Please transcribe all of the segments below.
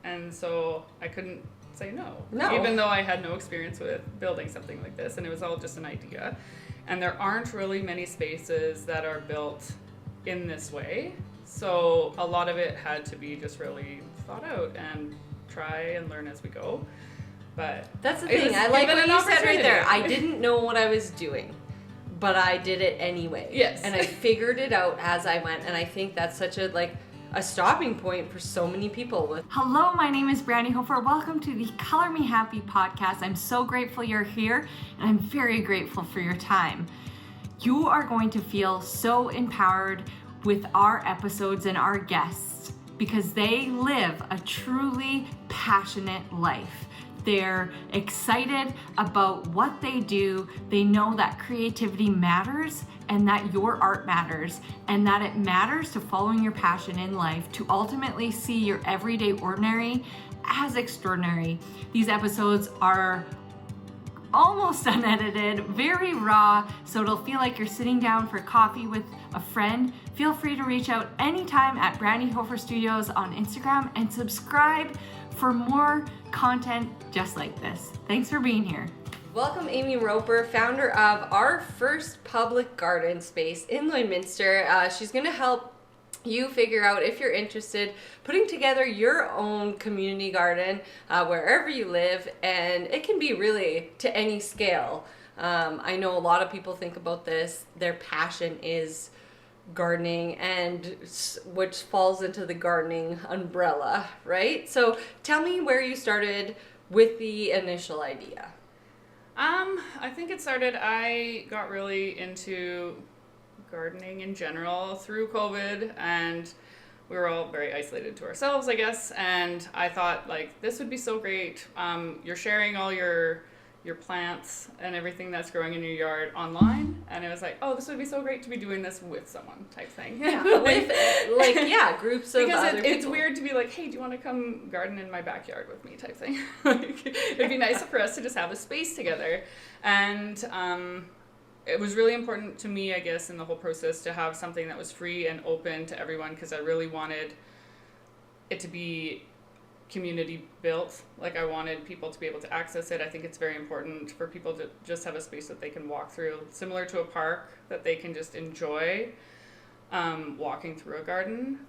And so I couldn't say no. No. Even though I had no experience with building something like this, and it was all just an idea. And there aren't really many spaces that are built in this way. So a lot of it had to be just really thought out and try and learn as we go. But that's the thing. I like what you said right there. I didn't know what I was doing, but I did it anyway. Yes. And I figured it out as I went. And I think that's such a stopping point for so many people. Hello, my name is Brandy Hofer. Welcome to the Color Me Happy podcast. I'm so grateful you're here, and I'm very grateful for your time. You are going to feel so empowered with our episodes and our guests because they live a truly passionate life. They're excited about what they do. They know that creativity matters and that your art matters and that it matters to following your passion in life to ultimately see your everyday ordinary as extraordinary. These episodes are almost unedited, very raw, so it'll feel like you're sitting down for coffee with a friend. Feel free to reach out anytime at Brandy Hofer Studios on Instagram and subscribe for more content just like this. Thanks for being here. Welcome Amy Roper, founder of our first public garden space in Lloydminster. She's going to help you figure out, if you're interested, putting together your own community garden wherever you live, and it can be really to any scale. I know a lot of people think about this, their passion is gardening, and which falls into the gardening umbrella, right? So tell me where you started with the initial idea. I think I got really into gardening in general through COVID, and we were all very isolated to ourselves, I guess, and I thought, this would be so great. You're sharing all your plants and everything that's growing in your yard online, and it was this would be so great to be doing this with someone type thing. Yeah, with groups of because other people. It's weird to be hey, do you want to come garden in my backyard with me type thing. It'd be nice for us to just have a space together, and it was really important to me, I guess, in the whole process to have something that was free and open to everyone, because I really wanted it to be community built. I wanted people to be able to access it. I think it's very important for people to just have a space that they can walk through, similar to a park, that they can just enjoy walking through a garden.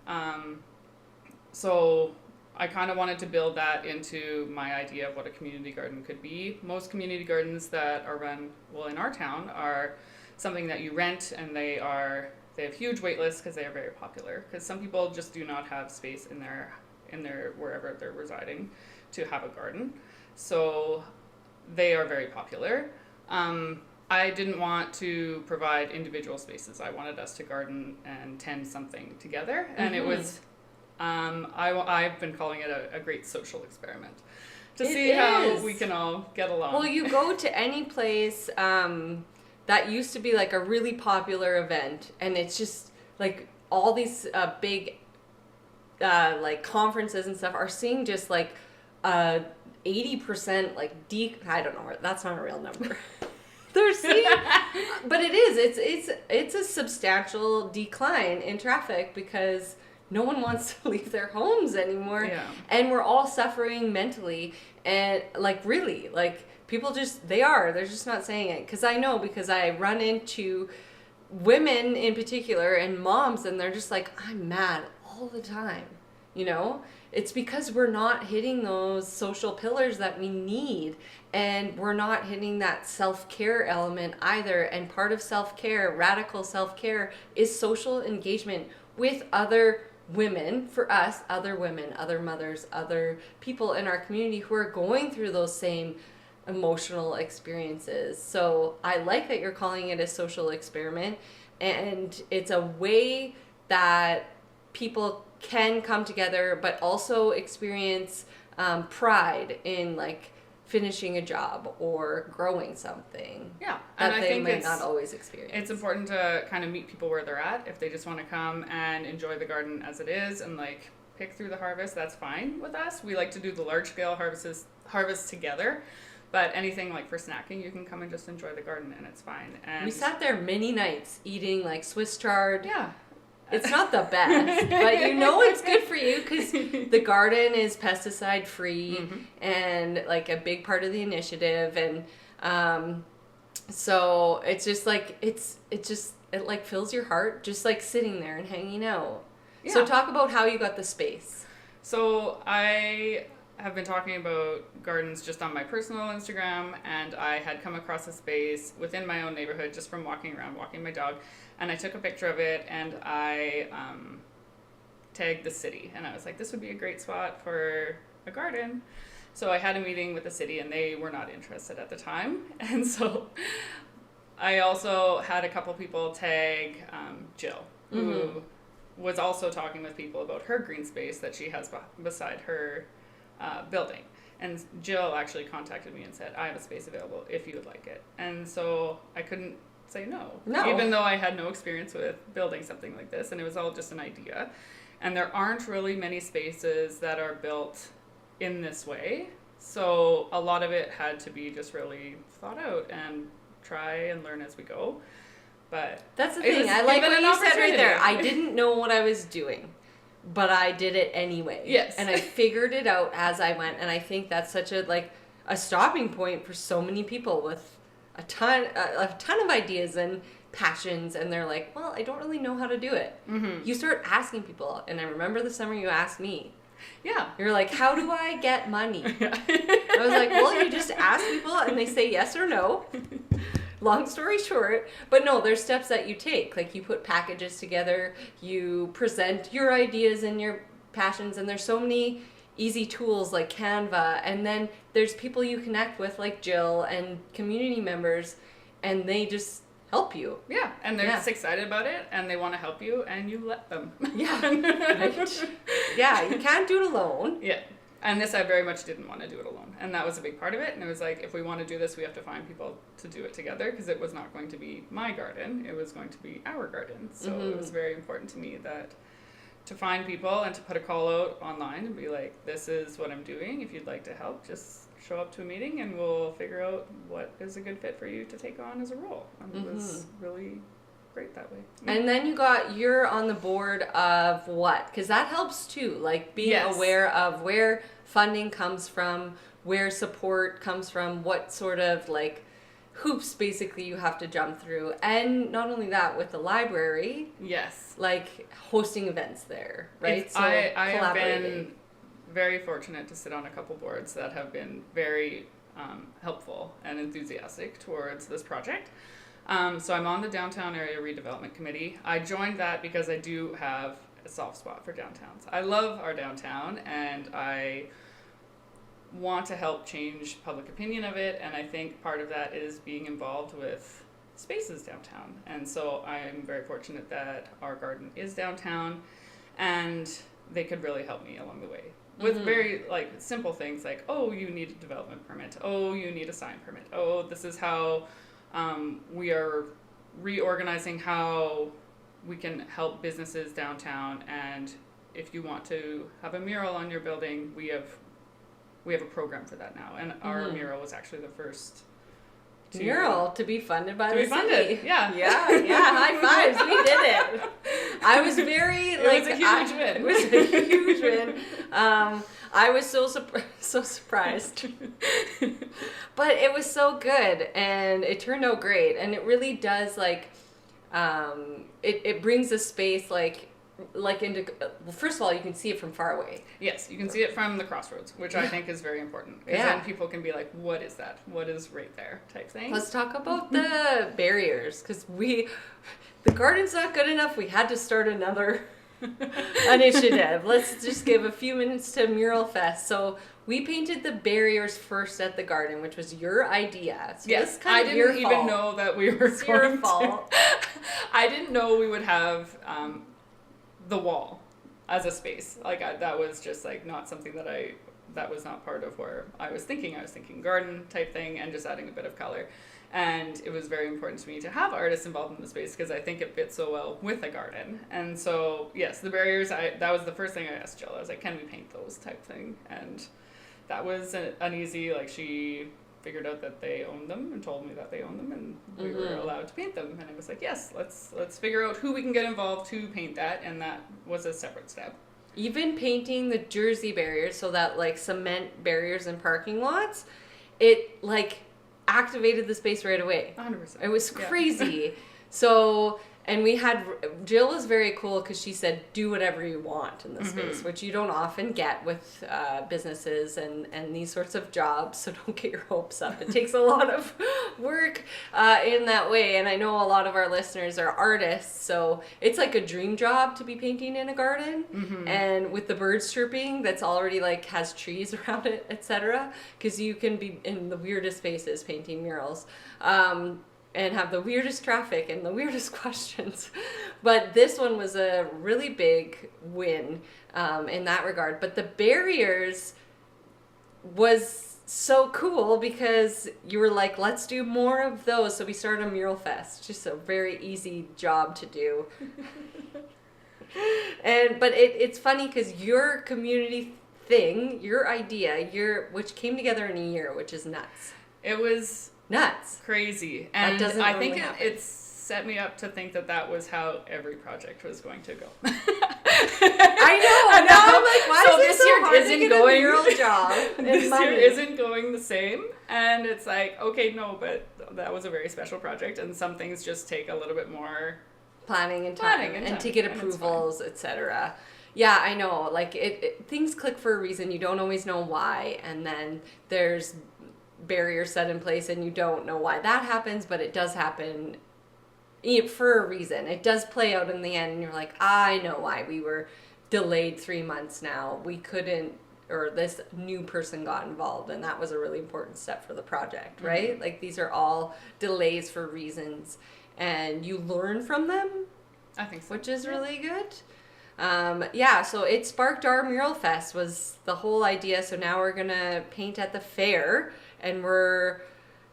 So I kind of wanted to build that into my idea of what a community garden could be. Most community gardens that are run, in our town, are something that you rent, and they have huge wait lists because they are very popular, because some people just do not have space in their wherever they're residing to have a garden. So they are very popular. I didn't want to provide individual spaces. I wanted us to garden and tend something together. And it was, I've been calling it a great social experiment to see how we can all get along. Well, you go to any place that used to be a really popular event, and it's just all these big conferences and stuff are seeing just 80% I don't know, that's not a real number. They're seeing, but it's a substantial decline in traffic because no one wants to leave their homes anymore. Yeah. And we're all suffering mentally, and really people they're just not saying it, because I run into women in particular and moms, and they're just I'm mad all the time. It's because we're not hitting those social pillars that we need, and we're not hitting that self-care element either. And part of self-care, radical self-care, is social engagement with other women, for us, other women, other mothers, other people in our community who are going through those same emotional experiences. So I like that you're calling it a social experiment, and it's a way that people can come together, but also experience pride in finishing a job or growing something. Yeah, that and they I think might not always experience. It's important to kind of meet people where they're at. If they just want to come and enjoy the garden as it is and pick through the harvest, that's fine with us. We like to do the large scale harvests together. But anything for snacking, you can come and just enjoy the garden, and it's fine. And we sat there many nights eating Swiss chard. Yeah. It's not the best, but you know it's good for you because the garden is pesticide free and like a big part of the initiative, and so it's just like it like fills your heart just like sitting there and hanging out. Yeah. So talk about how you got the space. So I have been talking about gardens just on my personal Instagram, and I had come across a space within my own neighborhood just from walking around, walking my dog, and I took a picture of it and I tagged the city, and I was like, this would be a great spot for a garden. So I had a meeting with the city and they were not interested at the time, and so I also had a couple people tag Jill, who was also talking with people about her green space that she has beside her building. And Jill actually contacted me and said, I have a space available if you would like it. And so I couldn't say no, even though I had no experience with building something like this, and it was all just an idea. And there aren't really many spaces that are built in this way. So a lot of it had to be just really thought out and try and learn as we go. But that's the thing. I like what you said right there. I didn't know what I was doing, but I did it anyway. Yes. And I figured it out as I went. And I think that's such a stopping point for so many people with a ton of ideas and passions, and they're like, well, I don't really know how to do it. You start asking people, and I remember the summer you asked me. Yeah. You're like, how do I get money? I was like, well, you just ask people and they say yes or no. Long story short, but no, there's steps that you take. Like you put packages together, you present your ideas and your passions, and there's so many easy tools like Canva, and then there's people you connect with like Jill and community members, and they just help you. Yeah, and they're just excited about it, and they want to help you, and you let them. Yeah. Right? Yeah, you can't do it alone. Yeah. And this, I very much didn't want to do it alone. And that was a big part of it. And it was like, if we want to do this, we have to find people to do it together, because it was not going to be my garden. It was going to be our garden. So it was very important to me that to find people and to put a call out online and be like, this is what I'm doing. If you'd like to help, just show up to a meeting and we'll figure out what is a good fit for you to take on as a role. And it was really great that way. And then you're on the board of what? Because that helps too, like being aware of where funding comes from, where support comes from, what sort of like hoops basically you have to jump through. And not only that, with the library, like hosting events there, right? So I have been very fortunate to sit on a couple boards that have been very helpful and enthusiastic towards this project. So I'm on the Downtown Area Redevelopment Committee. I joined that because I do have a soft spot for downtowns. I love our downtown, and I want to help change public opinion of it, and I think part of that is being involved with spaces downtown. And so I'm very fortunate that our garden is downtown, and they could really help me along the way with very like simple things like, oh, you need a development permit, oh, you need a sign permit, oh, this is how we are reorganizing how we can help businesses downtown, and if you want to have a mural on your building, we have a program for that now, and our mural was actually the first mural to be funded by the city. Yeah, high fives, we did it. I was very it was a huge win. It was a huge win. I was so surprised, but it was so good, and it turned out great, and it really does like it brings the space like into, well, first of all, you can see it from far away. Yes, you can see it from the crossroads, which I think is very important, because then people can be like, what is that? What is right there type thing. Let's talk about the barriers, because the garden's not good enough. We had to start another initiative. Let's just give a few minutes to Mural Fest. So we painted the barriers first at the garden, which was your idea. So yes, I didn't even know that we were it's your fault. I didn't know we would have the wall as a space. Like that was just like not something that was not part of where I was thinking. I was thinking garden type thing and just adding a bit of color. And it was very important to me to have artists involved in the space, because I think it fits so well with a garden. And so, yes, the barriers, that was the first thing I asked Jill. I was like, can we paint those type thing? And that was an easy, like she figured out that they owned them and told me that they owned them, and we were allowed to paint them. And I was like, yes, let's figure out who we can get involved to paint that, and that was a separate step. Even painting the Jersey barriers, so that like cement barriers in parking lots, it like activated the space right away. 100%. It was crazy. So, and Jill was very cool because she said, do whatever you want in the space, which you don't often get with businesses and these sorts of jobs. So don't get your hopes up. It takes a lot of work in that way. And I know a lot of our listeners are artists, so it's like a dream job to be painting in a garden. And with the birds chirping, that's already like has trees around it, etc. Because you can be in the weirdest spaces painting murals. And have the weirdest traffic and the weirdest questions. But this one was a really big win in that regard. But the barriers was so cool because you were like, let's do more of those. So we started a mural fest. Just a very easy job to do. But it's funny because your community thing, your idea, which came together in a year, which is nuts. It was nuts, crazy, and I think it set me up to think that was how every project was going to go. I know. Now I'm like, why so is this it so year hard isn't to get going, a mural job? This year isn't going the same, and it's like, okay, no, but that was a very special project, and some things just take a little bit more planning and time, and to get approvals, etc. Yeah, I know. Like things click for a reason. You don't always know why, and then there's barriers set in place and you don't know why that happens, but it does happen for a reason. It does play out in the end, and you're like, I know why we were delayed 3 months now. We couldn't, or this new person got involved, and that was a really important step for the project, right? Like these are all delays for reasons, and you learn from them. I think so. Which is really good. So it sparked our mural fest was the whole idea. So now we're gonna paint at the fair, and we're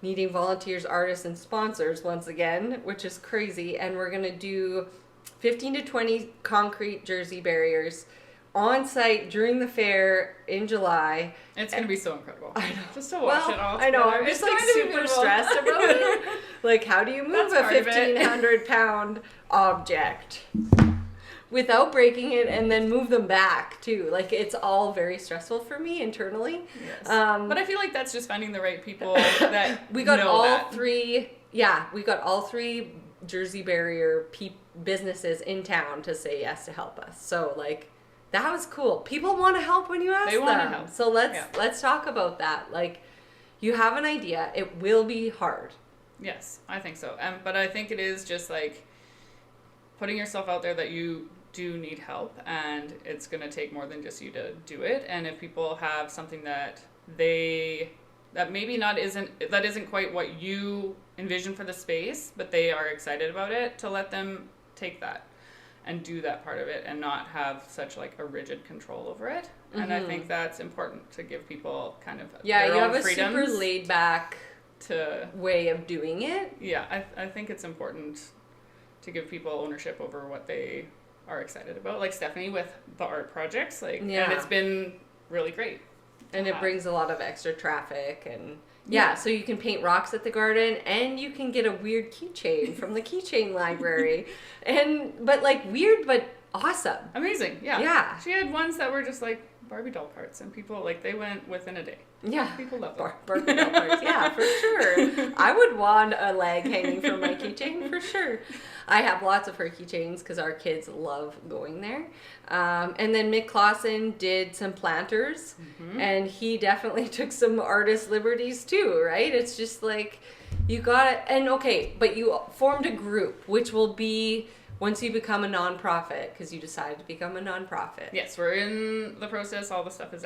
needing volunteers, artists, and sponsors once again, which is crazy. And we're gonna do 15 to 20 concrete Jersey barriers on site during the fair in July. It's gonna be so incredible. I know. Just to watch it all. I know. I'm just like super stressed about it. Like, how do you move a 1,500-pound object without breaking it, and then move them back too? Like, it's all very stressful for me internally. Yes. But I feel like that's just finding the right people that we got know all that. three. Yeah, we got all three Jersey barrier businesses in town to say yes to help us. So like, that was cool. People want to help when you ask them. They want to help. So let's talk about that. Like, you have an idea. It will be hard. Yes, I think so. But I think it is just like putting yourself out there that you do need help, and it's going to take more than just you to do it. And if people have something that maybe isn't quite what you envision for the space, but they are excited about it, to let them take that and do that part of it and not have such like a rigid control over it. And I think that's important, to give people kind of their you own have freedoms. a super laid back To way of doing it. Yeah, I think it's important to give people ownership over what they are excited about. Like Stephanie with the art projects, and it's been really great. And it brings a lot of extra traffic, and so you can paint rocks at the garden, and you can get a weird keychain from the keychain library. But like weird but awesome. Amazing. Yeah. Yeah. She had ones that were just like Barbie doll parts, and people they went within a day. Yeah. People love them. Barbie doll parts. Yeah, for sure. I would want a leg hanging from my keychain for sure. I have lots of her keychains because our kids love going there. And then Mick Clausen did some planters, and he definitely took some artist liberties too, right? It's just like, you got it. But you formed a group, which will be once you become a nonprofit, because you decided to become a nonprofit. Yes, we're in the process. All the stuff is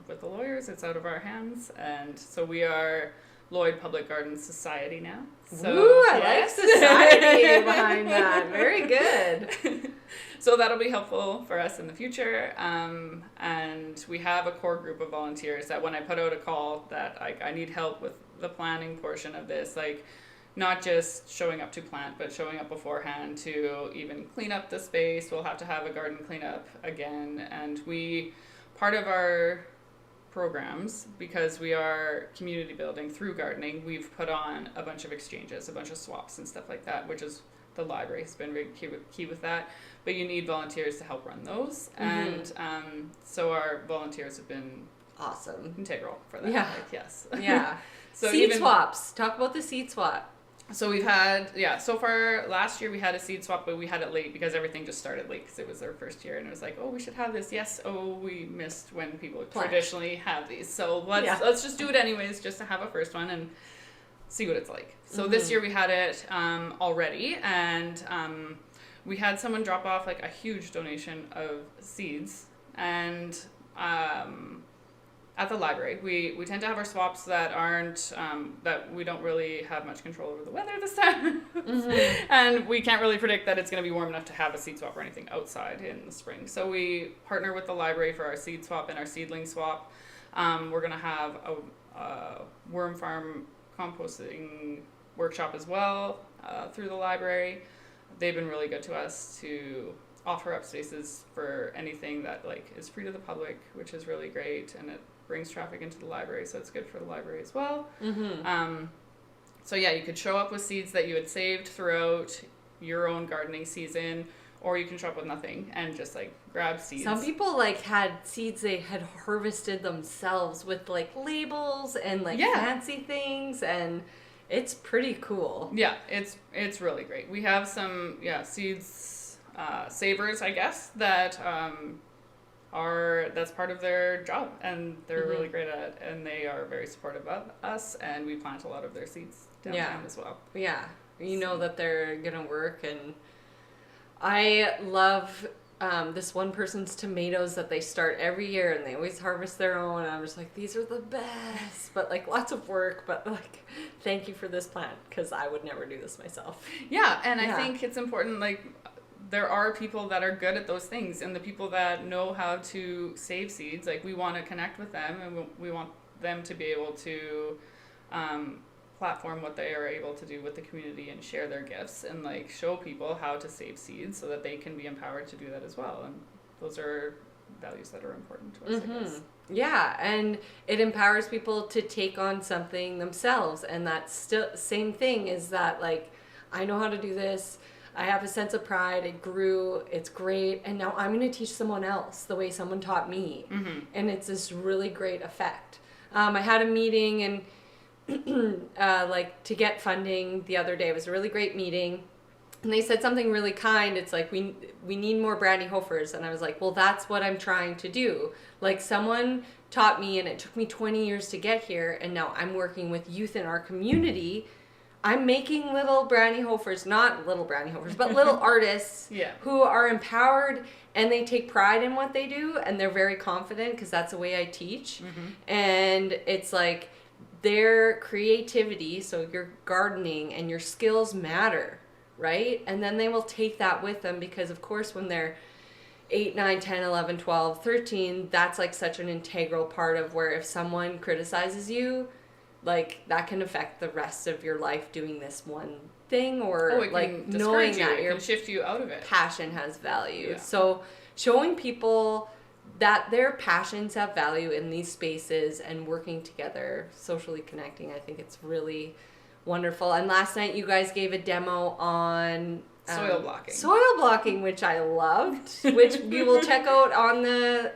with the lawyers. It's out of our hands. And so we are Lloyd Public Gardens Society now. So, ooh, I like society behind that. Very good. So that'll be helpful for us in the future. And we have a core group of volunteers that when I put out a call that I need help with the planning portion of this, like not just showing up to plant, but showing up beforehand to even clean up the space. We'll have to have a garden cleanup again. And part of our programs, because we are community building through gardening, we've put on a bunch of exchanges, a bunch of swaps and stuff like that, which is the library has been very key with that. But you need volunteers to help run those. And so our volunteers have been awesome, integral for that. Yeah. Like, yes. Yeah. So seed swaps. Talk about the seed swap. So we've had, so far last year we had a seed swap, but we had it late because everything just started late because it was our first year, and it was like, oh, we should have this. Yes. Oh, we missed when people traditionally have these. So let's just do it anyways, just to have a first one and see what it's like. So this year we had it already, and we had someone drop off like a huge donation of seeds, and at the library, we tend to have our swaps that aren't that we don't really have much control over the weather this time, and we can't really predict that it's going to be warm enough to have a seed swap or anything outside in the spring. So we partner with the library for our seed swap and our seedling swap. We're going to have a worm farm composting workshop as well through the library. They've been really good to us to offer up spaces for anything that like is free to the public, which is really great, and it brings traffic into the library, so it's good for the library as well. So yeah, you could show up with seeds that you had saved throughout your own gardening season, or you can show up with nothing and just like grab seeds. Some people like had seeds they had harvested themselves with like labels and like fancy things, and it's pretty cool. Yeah, it's really great. We have some seeds savers, I guess, that that's part of their job, and they're really great at it, and they are very supportive of us, and we plant a lot of their seeds downtown as well. Yeah, you know that they're gonna work. And I love this one person's tomatoes that they start every year, and they always harvest their own, and I'm just like, these are the best, but like lots of work, but like thank you for this plant, because I would never do this myself. I think it's important, like there are people that are good at those things, and the people that know how to save seeds, like we want to connect with them, and we want them to be able to platform what they are able to do with the community and share their gifts and like show people how to save seeds so that they can be empowered to do that as well. And those are values that are important to us, I guess. Yeah, and it empowers people to take on something themselves, and that's still same thing is that like I know how to do this. I have a sense of pride. It grew. It's great. And now I'm going to teach someone else the way someone taught me. And it's this really great effect. I had a meeting and like to get funding the other day. It was a really great meeting. And they said something really kind. It's like, we need more Brandy Hofers. And I was like, well, that's what I'm trying to do. Like someone taught me, and it took me 20 years to get here. And now I'm working with youth in our community. I'm making little Brandy Hofers, not little Brandy Hofers, but little artists who are empowered, and they take pride in what they do, and they're very confident because that's the way I teach. And it's like their creativity, so your gardening and your skills matter, right? And then they will take that with them because, of course, when they're 8, 9, 10, 11, 12, 13, that's like such an integral part of where if someone criticizes you, like that can affect the rest of your life doing this one thing, or like knowing that your shift you out of it. Passion has value. So showing people that their passions have value in these spaces and working together, socially connecting, I think it's really wonderful. And last night you guys gave a demo on soil blocking, which I loved, which we will check out on the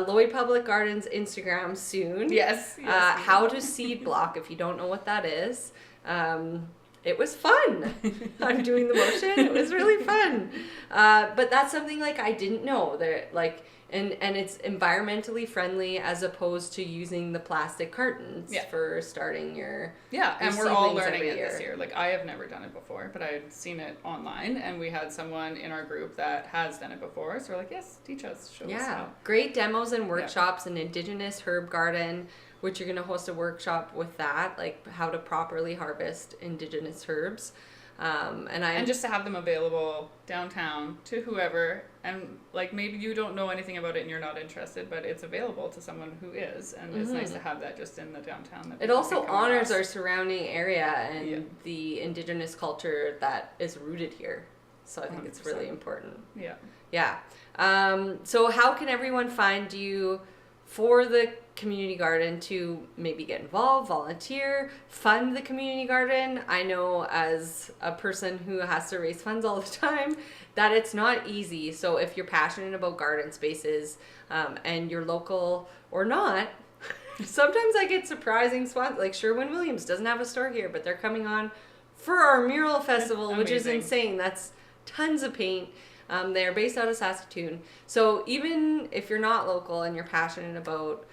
Lloyd Public Gardens Instagram soon. Yes. How to seed block, if you don't know what that is. It was fun. I'm doing the motion. It was really fun. But that's something like I didn't know. That like and it's environmentally friendly as opposed to using the plastic cartons for starting your and we're all learning it this year. Like I have never done it before, but I had seen it online, and we had someone in our group that has done it before, so we're like, yes, teach us, show us how. Great demos and workshops. An Indigenous herb garden, which you're going to host a workshop with that, like how to properly harvest Indigenous herbs. And just to have them available downtown to whoever, and like maybe you don't know anything about it and you're not interested, but it's available to someone who is, and it's nice to have that just in the downtown. That it also honors our surrounding area and the Indigenous culture that is rooted here. So I think 100%. It's really important. Yeah. So how can everyone find you for the community garden to maybe get involved, volunteer, fund the community garden. I know as a person who has to raise funds all the time that it's not easy. So if you're passionate about garden spaces and you're local or not, sometimes I get surprising spots. Like Sherwin-Williams doesn't have a store here, but they're coming on for our mural festival, which is insane. That's tons of paint. They're based out of Saskatoon. So even if you're not local and you're passionate about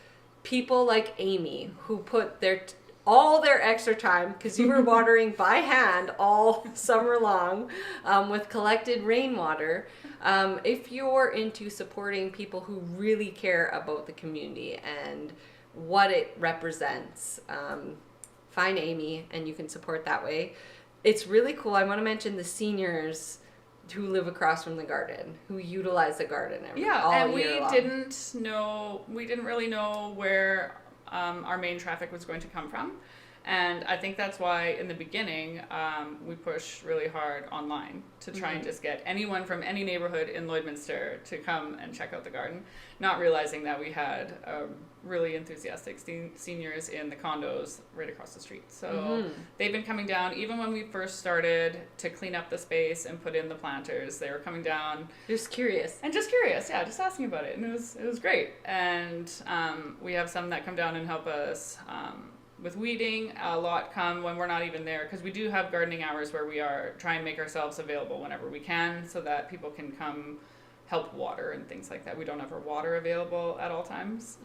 people like Amy, who put all their extra time, because you were watering by hand all summer long with collected rainwater, if you're into supporting people who really care about the community and what it represents, find Amy and you can support that way. It's really cool. I want to mention the seniors who live across from the garden, who utilize the garden all year long. We didn't really know where our main traffic was going to come from. And I think that's why in the beginning, we pushed really hard online to try and just get anyone from any neighborhood in Lloydminster to come and check out the garden, not realizing that we had really enthusiastic seniors in the condos right across the street. So they've been coming down, even when we first started to clean up the space and put in the planters, they were coming down. Just curious, yeah, just asking about it. And it was great. And we have some that come down and help us with weeding. A lot come when we're not even there, because we do have gardening hours where we are trying to make ourselves available whenever we can so that people can come help water and things like that. We don't have our water available at all times.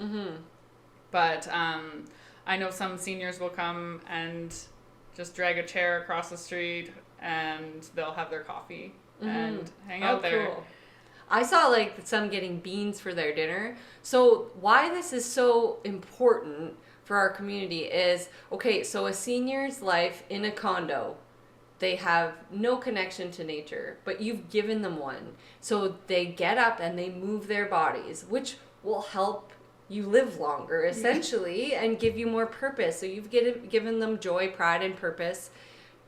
But I know some seniors will come and just drag a chair across the street and they'll have their coffee and hang out there. Cool. I saw like some getting beans for their dinner. So why this is so important for our community is, okay, so a senior's life in a condo, they have no connection to nature, but you've given them one. So they get up and they move their bodies, which will help you live longer, essentially, and give you more purpose. So you've given them joy, pride, and purpose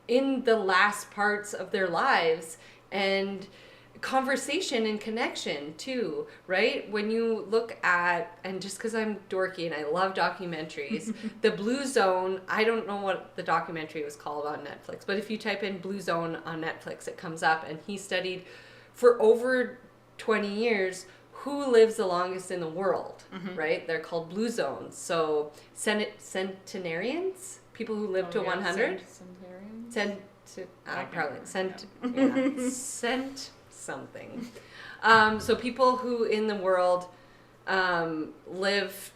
in the last parts of their lives, and conversation and connection too, right? When you look at, and just because I'm dorky and I love documentaries, the Blue Zone, I don't know what the documentary was called on Netflix, but if you type in Blue Zone on Netflix, it comes up, and he studied for over 20 years who lives the longest in the world, right? They're called Blue Zones. So centenarians, people who live to 100. Cent something. So people who in the world live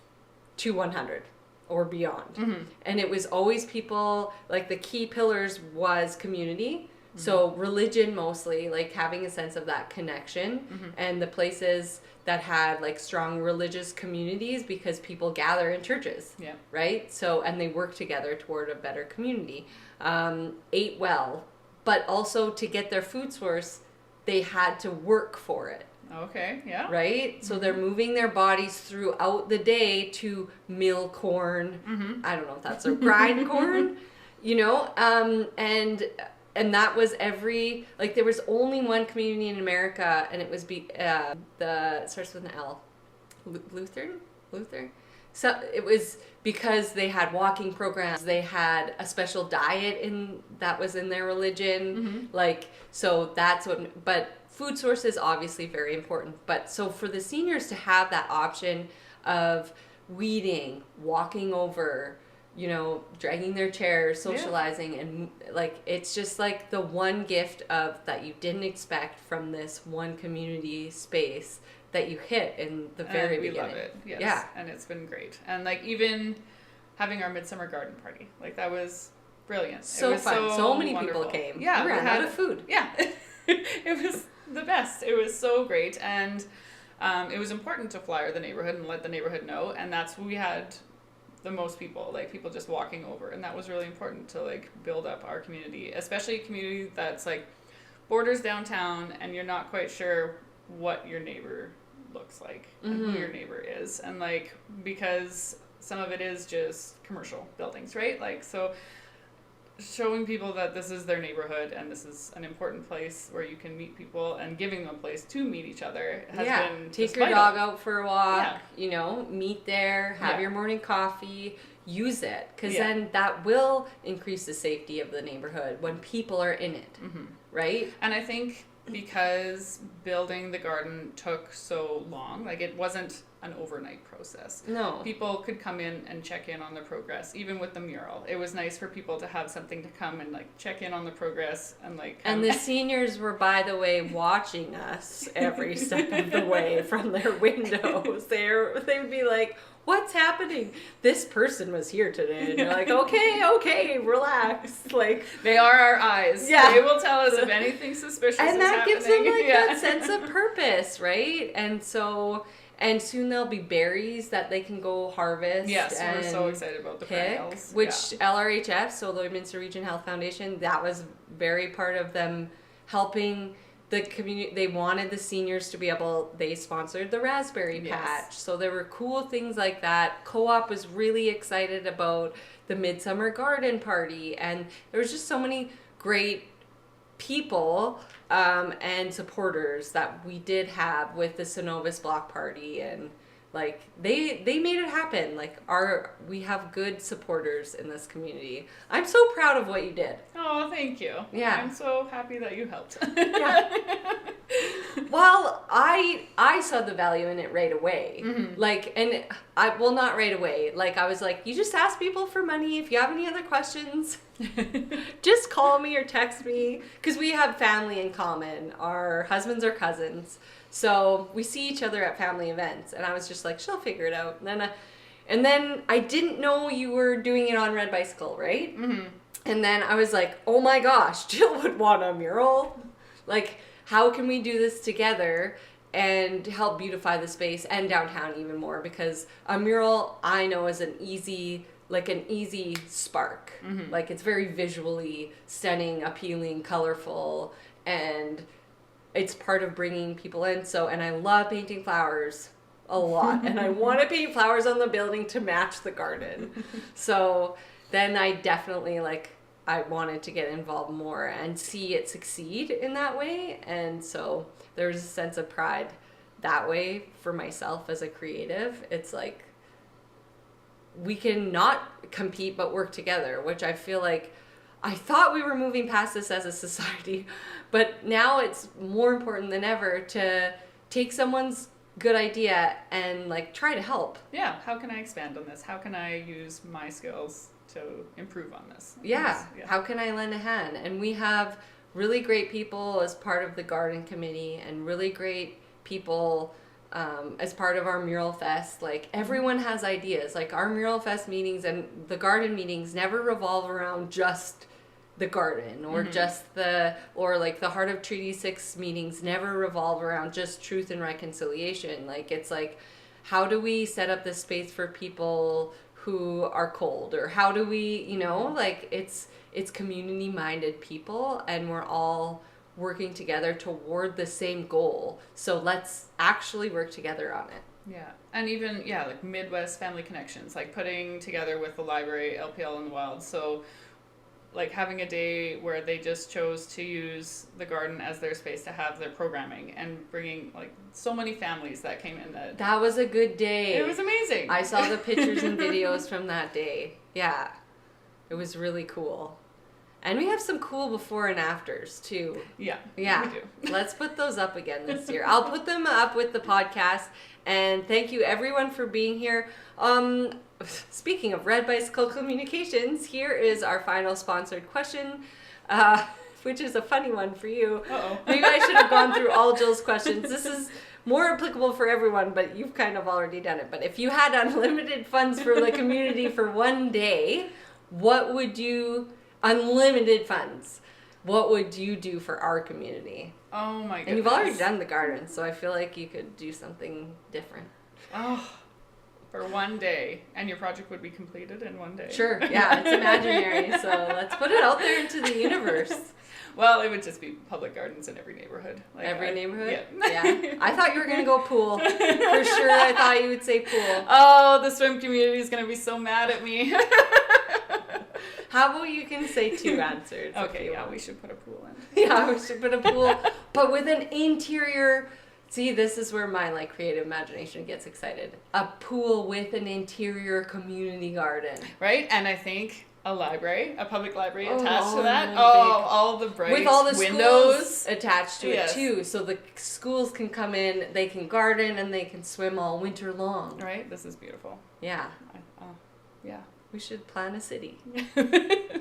to 100 or beyond. And it was always people, like the key pillars was community. So religion mostly, like having a sense of that connection, and the places that had like strong religious communities because people gather in churches, right? So, and they work together toward a better community. Ate well, but also to get their food source, they had to work for it. Okay, yeah. Right? So they're moving their bodies throughout the day to mill corn. I don't know if that's a grind corn, you know? And that was there was only one community in America, and it was it starts with an L. Lutheran? So it was because they had walking programs, they had a special diet that was in their religion, so that's what, but food source is obviously very important. But so for the seniors to have that option of weeding, walking over, you know, dragging their chairs, socializing, and like, it's just like the one gift of that you didn't expect from this one community space that you hit in the very beginning. We love it. Yes. Yeah. And it's been great. And like even having our midsummer garden party, like that was brilliant. So it was fun. So many wonderful people came. Yeah. We ran out of food. Yeah. It was the best. It was so great. And it was important to flyer the neighborhood and let the neighborhood know. And that's we had the most people, like people just walking over, and that was really important to like build up our community, especially a community that's like borders downtown and you're not quite sure what your neighbor looks like and who your neighbor is, and like because some of it is just commercial buildings, right? Like so showing people that this is their neighborhood and this is an important place where you can meet people, and giving them a place to meet each other has been Take just your vital. dog out for a walk, Yeah. you know, meet there, have Yeah. your morning coffee, use it. Because Yeah. then that will increase the safety of the neighborhood when people are in it, right? And I think because building the garden took so long, like it wasn't an overnight process. No. People could come in and check in on the progress, even with the mural. It was nice for people to have something to come and like check in on the progress and like. And the seniors were, by the way, watching us every step of the way from their windows. They would be like, "What's happening? This person was here today." And you're like, okay, relax. Like, they are our eyes. Yeah. They will tell us if anything suspicious and is that happening. gives them like Yeah. that sense of purpose, right? And soon there'll be berries that they can go harvest. Yes, and we're so excited about the pick, perennials. which Yeah. LRHF, so Lloydminster Region Health Foundation, that was very part of them helping the community. They wanted the seniors to be able, they sponsored the raspberry Yes. patch. So there were cool things like that. Co-op was really excited about the Midsummer Garden Party, and there was just so many great people and supporters that we did have with the Synovus Block Party, and like they made it happen. Like we have good supporters in this community. I'm so proud of what you did. Oh, thank you. Yeah. I'm so happy that you helped. Yeah. Well, I saw the value in it right away. Like, and not right away. Like, I was like, you just ask people for money. If you have any other questions, just call me or text me. Because we have family in common. Our husbands are cousins. So we see each other at family events. And I was just like, she'll figure it out. And then I didn't know you were doing it on Red Bicycle, right? And then I was like, oh my gosh, Jill would want a mural. Like, how can we do this together and help beautify the space and downtown even more? Because a mural, I know, is an easy spark. Like, it's very visually stunning, appealing, colorful, and it's part of bringing people in. So, and I love painting flowers a lot, and I want to paint flowers on the building to match the garden. So then I definitely I wanted to get involved more and see it succeed in that way. And so there's a sense of pride that way for myself as a creative. It's like we can not compete but work together, which I feel like I thought we were moving past this as a society, but now it's more important than ever to take someone's good idea and try to help. Yeah, how can I expand on this? How can I use my skills to improve on this? Yeah. How can I lend a hand? And we have really great people as part of the garden committee, and really great people as part of our Mural Fest. Like, everyone has ideas. Like, our Mural Fest meetings and the garden meetings never revolve around just the garden or just the Heart of Treaty 6 meetings never revolve around just truth and reconciliation. Like, it's like, how do we set up this space for people who are cold, or how do we, it's community minded people, and we're all working together toward the same goal. So let's actually work together on it. Yeah. And even, like Midwest Family Connections, like putting together with the library, LPL in the Wild. So like having a day where they just chose to use the garden as their space to have their programming, and bringing so many families that came in. That was a good day. It was amazing. I saw the pictures and videos from that day. Yeah. It was really cool. And we have some cool before and afters too. Yeah. Yeah. We do. Let's put those up again this year. I'll put them up with the podcast. And thank you everyone for being here. Speaking of Red Bicycle Communications, here is our final sponsored question, which is a funny one for you. Uh-oh. Maybe I should have gone through all Jill's questions. This is more applicable for everyone, but you've kind of already done it. But if you had unlimited funds for the community for one day, unlimited funds, what would you do for our community? Oh my goodness. And you've already done the garden, so I feel like you could do something different. Oh, for one day. And your project would be completed in one day. Sure, yeah, it's imaginary, so let's put it out there into the universe. Well, it would just be public gardens in every neighborhood. Every neighborhood? Yeah. I thought you were going to go pool. For sure, I thought you would say pool. Oh, the swim community is going to be so mad at me. How about you can say 2 answers? Okay, yeah, we should put a pool in. Yeah, we should put a pool, but with an interior. See, this is where my like creative imagination gets excited. A pool with an interior community garden. Right? And I think a library, a public library Oh, attached to that. big. All the bright With all the windows. schools attached to Yes. it too. So the schools can come in, they can garden, and they can swim all winter long. Right? This is beautiful. Yeah. Yeah. We should plan a city.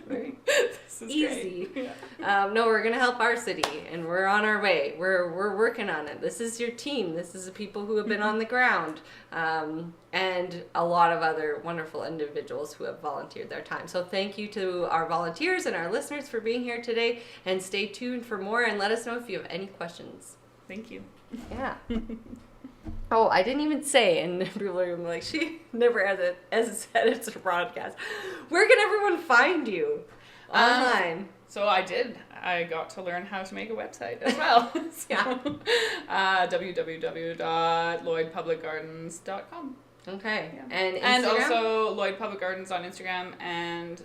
Right? This is Easy. great. Yeah. No, we're gonna help our city, and we're on our way. We're working on it. This is your team. This is the people who have been on the ground, and a lot of other wonderful individuals who have volunteered their time. So thank you to our volunteers and our listeners for being here today. And stay tuned for more. And let us know if you have any questions. Thank you. Yeah. Oh, I didn't even say, and people are gonna be like, she never edits a broadcast. Where can everyone find you online? So I got to learn how to make a website as well. Yeah. www.lloydpublicgardens.com. Okay. Yeah. And Instagram? And also Lloyd Public Gardens on Instagram, and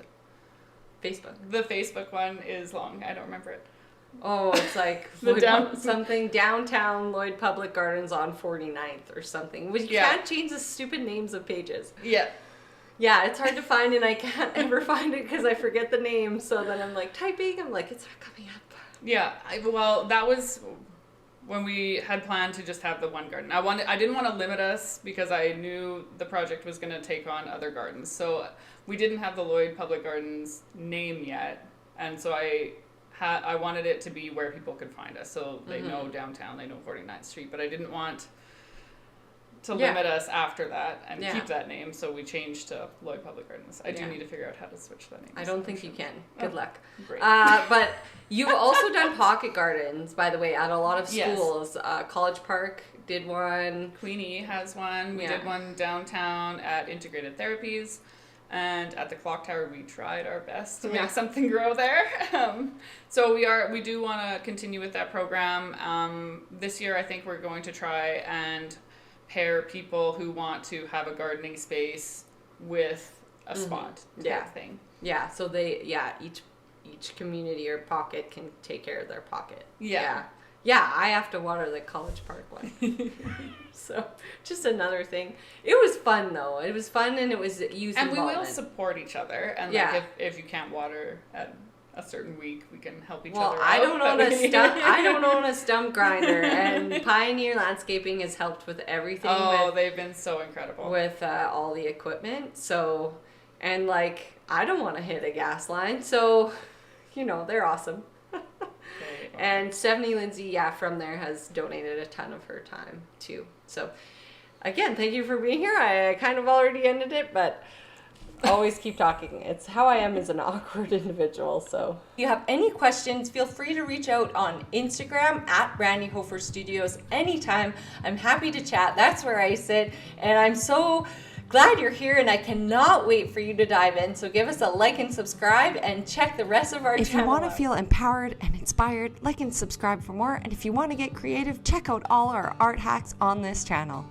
Facebook. the Facebook one is long. I don't remember it. Oh, it's like something downtown Lloyd Public Gardens on 49th or something. You can't change the stupid names of pages. Yeah. Yeah, it's hard to find, and I can't ever find it because I forget the name. So then I'm like typing. I'm like, it's not coming up. Yeah. Well, that was when we had planned to just have the one garden. I didn't want to limit us because I knew the project was going to take on other gardens. So we didn't have the Lloyd Public Gardens name yet, and so I wanted it to be where people could find us. So they know downtown, they know 49th Street, but I didn't want to limit us after that and keep that name, so we changed to Lloyd Public Gardens. I do need to figure out how to switch that name. I don't think you can. Good luck. Great. But you've also done pocket gardens, by the way, at a lot of Yes. schools. College Park did one. Queenie has one. We did one downtown at Integrated Therapies. And at the Clock Tower, we tried our best to make something grow there. So we do want to continue with that program. This year, I think we're going to try and pair people who want to have a gardening space with a spot type thing. Yeah, so each community or pocket can take care of their pocket. Yeah. Yeah, I have to water the College Park one. So, just another thing. It was fun, though. It was fun, and it was youth and involvement. we will support each other. And like if you can't water at a certain week, we can help each other out. I don't own a stump grinder, and Pioneer Landscaping has helped with everything. They've been so incredible. With all the equipment. So, and like, I don't want to hit a gas line, so, they're awesome. And Stephanie Lindsay, from there, has donated a ton of her time, too. So, again, thank you for being here. I kind of already ended it, but always keep talking. It's how I am as an awkward individual, so. If you have any questions, feel free to reach out on Instagram at Brandy Hofer Studios anytime. I'm happy to chat. That's where I sit, and I'm so glad you're here, and I cannot wait for you to dive in. So give us a like and subscribe, and check the rest of our channel. If you want to feel empowered and inspired, like and subscribe for more. And if you want to get creative, check out all our art hacks on this channel.